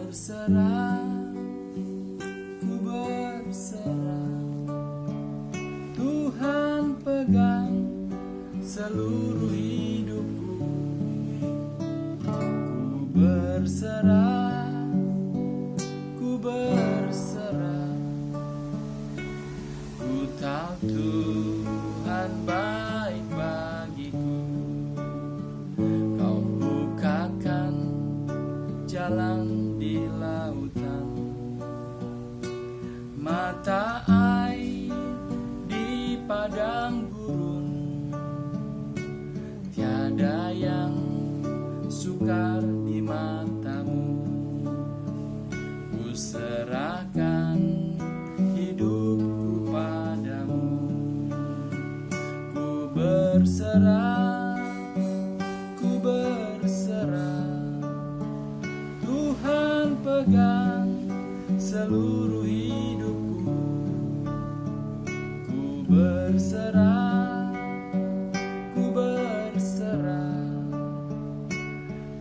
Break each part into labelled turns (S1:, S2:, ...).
S1: berserah, ku berserah. Tuhan pegang seluruh hidupku. Ku berserah, ku berserah. Ku tahu Tuhan baik bagiku. Kau bukakan jalan di lautan, mata air di padang gurun. Tiada yang sukar di matamu. Ku serahkan hidupku padamu. Ku berserah, ku berserah. Tuhan pegang seluruh hidupku. Ku berserah, ku berserah.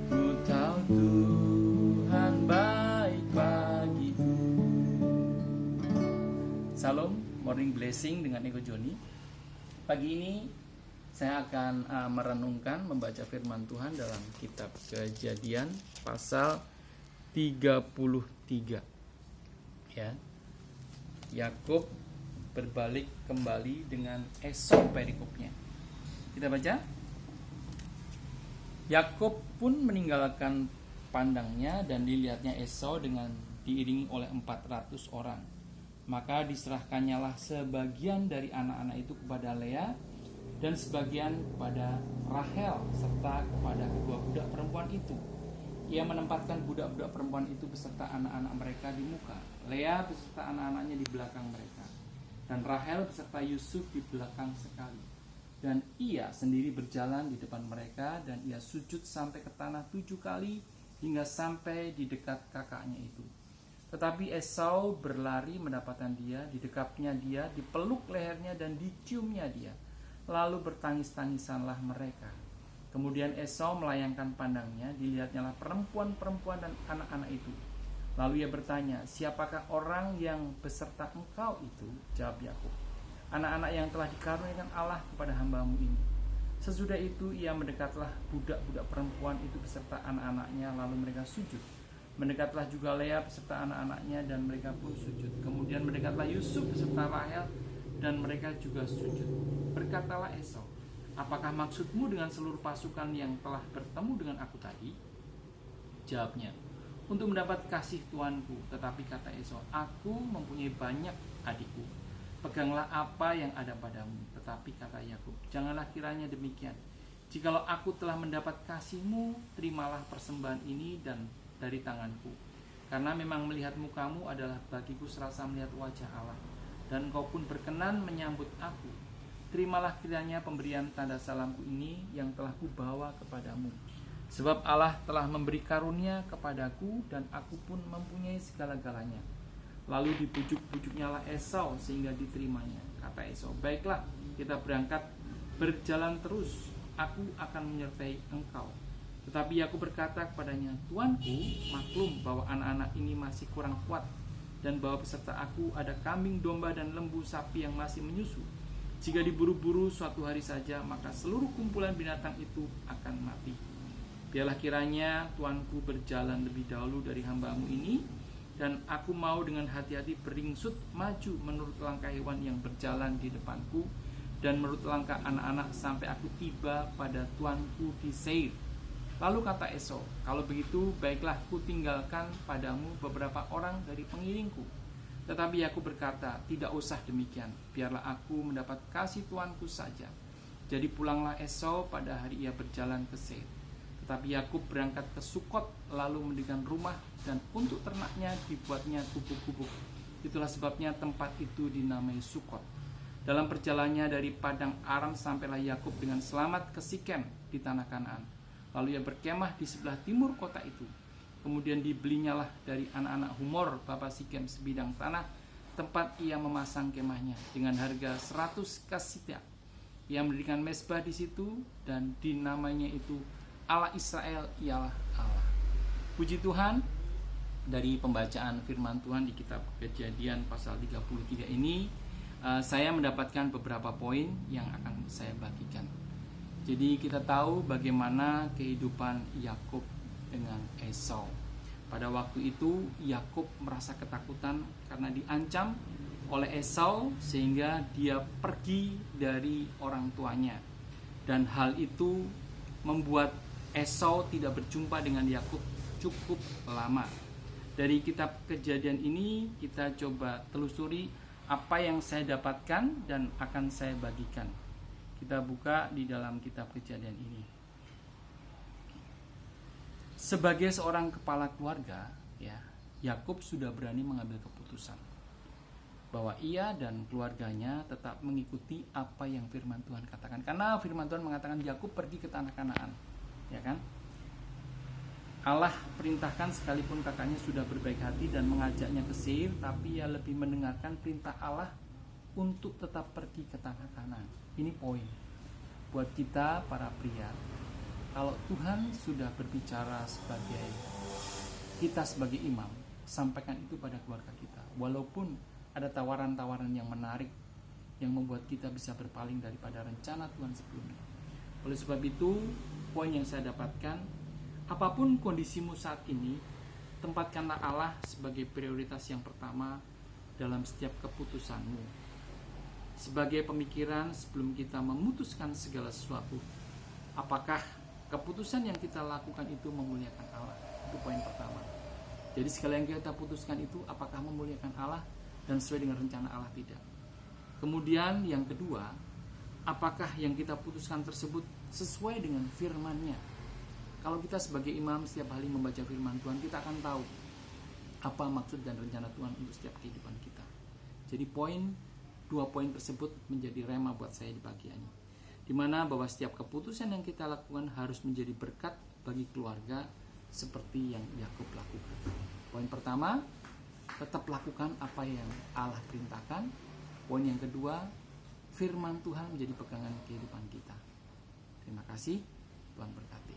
S1: Ku tahu Tuhan baik bagiku. Salam Morning Blessing dengan Ego Joni. Pagi ini saya akan merenungkan, membaca firman Tuhan dalam kitab Kejadian pasal 33. Ya. Yakub berbalik kembali dengan Esau perikopnya. Kita baca. Yakub pun meninggalkan pandangnya dan dilihatnya Esau dengan diiringi oleh 400 orang. Maka diserahkannyalah sebagian dari anak-anak itu kepada Lea dan sebagian kepada Rahel serta kepada kedua budak perempuan itu. Ia menempatkan budak-budak perempuan itu beserta anak-anak mereka di muka, Lea beserta anak-anaknya di belakang mereka, dan Rahel beserta Yusuf di belakang sekali. Dan ia sendiri berjalan di depan mereka, dan ia sujud sampai ke tanah 7 kali hingga sampai di dekat kakaknya itu. Tetapi Esau berlari mendapatkan dia, didekapnya dia, dipeluk lehernya dan diciumnya dia. Lalu bertangis-tangisanlah mereka. Kemudian Esau melayangkan pandangnya, dilihatnyalah perempuan-perempuan dan anak-anak itu. Lalu ia bertanya, siapakah orang yang beserta engkau itu? Jawab Yakub, anak-anak yang telah dikaruniakan Allah kepada hamba-Mu ini. Sesudah itu ia mendekatlah budak-budak perempuan itu beserta anak-anaknya, lalu mereka sujud. Mendekatlah juga Lea beserta anak-anaknya dan mereka pun sujud. Kemudian mendekatlah Yusuf beserta Rahel dan mereka juga sujud. Berkatalah Esau, apakah maksudmu dengan seluruh pasukan yang telah bertemu dengan aku tadi? Jawabnya, untuk mendapat kasih tuanku. Tetapi kata Esau, aku mempunyai banyak adikku. Peganglah apa yang ada padamu. Tetapi kata Yakub, janganlah kiranya demikian. Jikalau aku telah mendapat kasihmu, terimalah persembahan ini dan dari tanganku. Karena memang melihat mukamu adalah bagiku serasa melihat wajah Allah. Dan engkau pun berkenan menyambut aku. Terimalah kiranya pemberian tanda salamku ini yang telah kubawa kepadamu. Sebab Allah telah memberi karunia kepadaku dan aku pun mempunyai segala-galanya. Lalu dibujuk-bujuknya lah Esau sehingga diterimanya. Kata Esau, baiklah, kita berangkat, berjalan terus, aku akan menyertai engkau. Tetapi aku berkata kepadanya, tuanku, maklum bahwa anak-anak ini masih kurang kuat, dan bahwa beserta aku ada kambing, domba, dan lembu sapi yang masih menyusu. Jika diburu-buru suatu hari saja, maka seluruh kumpulan binatang itu akan mati. Biarlah kiranya tuanku berjalan lebih dahulu dari hamba-Mu ini, dan aku mau dengan hati-hati beringsut maju menurut langkah hewan yang berjalan di depanku, dan menurut langkah anak-anak sampai aku tiba pada tuanku di Seir. Lalu kata Esau, kalau begitu baiklah ku tinggalkan padamu beberapa orang dari pengiringku. Tetapi aku berkata, tidak usah demikian, biarlah aku mendapat kasih tuanku saja. Jadi pulanglah Esau pada hari ia berjalan ke Seir. Tetapi Yakub berangkat ke Sukot, lalu mendirikan rumah, dan untuk ternaknya dibuatnya gubuk-gubuk. Itulah sebabnya tempat itu dinamai Sukot. Dalam perjalanannya dari padang Aram sampailah Yakub dengan selamat ke Sikem di tanah Kanaan. Lalu ia berkemah di sebelah timur kota itu. Kemudian dibelinya lah dari anak-anak Humor bapa Sikem sebidang tanah tempat ia memasang kemahnya dengan harga 100 kasita. Ia mendirikan mezbah di situ dan dinamainya itu Allah Israel ialah Allah. Puji Tuhan, dari pembacaan firman Tuhan di kitab Kejadian pasal 33 ini, saya mendapatkan beberapa poin yang akan saya bagikan. Jadi kita tahu bagaimana kehidupan Yakub dengan Esau. Pada waktu itu Yakub merasa ketakutan karena diancam oleh Esau sehingga dia pergi dari orang tuanya. Dan hal itu membuat Esau tidak berjumpa dengan Yakub cukup lama. Dari kitab Kejadian ini kita coba telusuri apa yang saya dapatkan dan akan saya bagikan. Kita buka di dalam kitab Kejadian ini. Sebagai seorang kepala keluarga, ya, Yakub sudah berani mengambil keputusan bahwa ia dan keluarganya tetap mengikuti apa yang firman Tuhan katakan. Karena firman Tuhan mengatakan Yakub pergi ke tanah Kanaan, ya kan? Allah perintahkan sekalipun kakaknya sudah berbaik hati dan mengajaknya ke Seir, tapi ia lebih mendengarkan perintah Allah untuk tetap pergi ke tanah Kanaan. Ini poin buat kita para pria. Kalau Tuhan sudah berbicara sebagai kita sebagai imam, sampaikan itu pada keluarga kita. Walaupun ada tawaran-tawaran yang menarik yang membuat kita bisa berpaling daripada rencana Tuhan sebelumnya. Oleh sebab itu, poin yang saya dapatkan, apapun kondisimu saat ini, tempatkanlah Allah sebagai prioritas yang pertama dalam setiap keputusanmu. Sebagai pemikiran sebelum kita memutuskan segala sesuatu, apakah keputusan yang kita lakukan itu memuliakan Allah? Itu poin pertama. Jadi segala yang kita putuskan itu apakah memuliakan Allah dan sesuai dengan rencana Allah tidak? Kemudian yang kedua, apakah yang kita putuskan tersebut sesuai dengan firman-Nya? Kalau kita sebagai imam setiap hari membaca firman Tuhan, kita akan tahu apa maksud dan rencana Tuhan untuk setiap kehidupan kita. Jadi dua poin tersebut menjadi rema buat saya di pagi ini, di mana bahwa setiap keputusan yang kita lakukan harus menjadi berkat bagi keluarga seperti yang Yakub lakukan. Poin pertama, tetap lakukan apa yang Allah perintahkan. Poin yang kedua, firman Tuhan menjadi pegangan kehidupan kita. Terima kasih, Tuhan berkati.